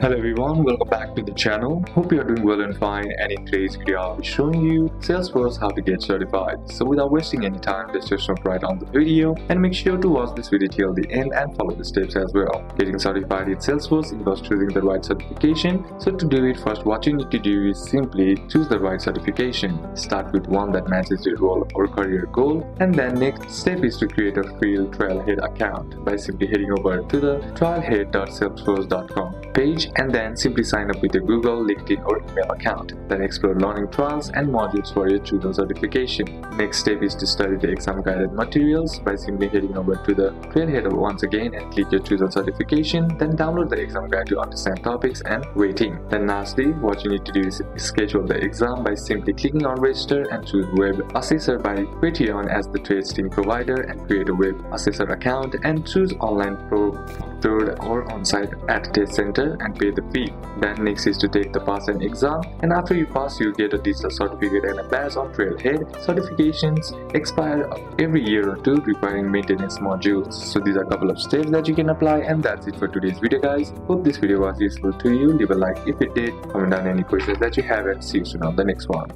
Hello everyone, welcome back to the channel. Hope you are doing well and fine, and in today's video I'll be showing you Salesforce how to get certified. So without wasting any time, let's just jump right on the video and make sure to watch this video till the end and follow the steps as well. Getting certified in Salesforce involves choosing the right certification. So to do it, first what you need to do is simply choose the right certification. Start with one that matches your role or career goal, and then next step is to create a free Trailhead account by simply heading over to the trailhead.salesforce.com page and then simply sign up with your Google, LinkedIn or email account. Then explore learning trials and modules for your chosen certification. Next step is to study the exam guided materials by simply heading over to the Trailhead once again and click your chosen certification. Then download the exam guide to understand topics and waiting. Then lastly, what you need to do is schedule the exam by simply clicking on register and choose Web Assessor by Patreon as the testing provider and create a Web Assessor account and choose online proctored or on-site at test center and pay the fee. Then next is to take the pass and exam, and after you pass you get a digital certificate and a badge on Trailhead. Certifications expire every year or two, requiring maintenance modules. So these are a couple of steps that you can apply, and that's it for today's video guys. Hope this video was useful to you. Leave a like if it did, comment down any questions that you have, and see you soon on the next one.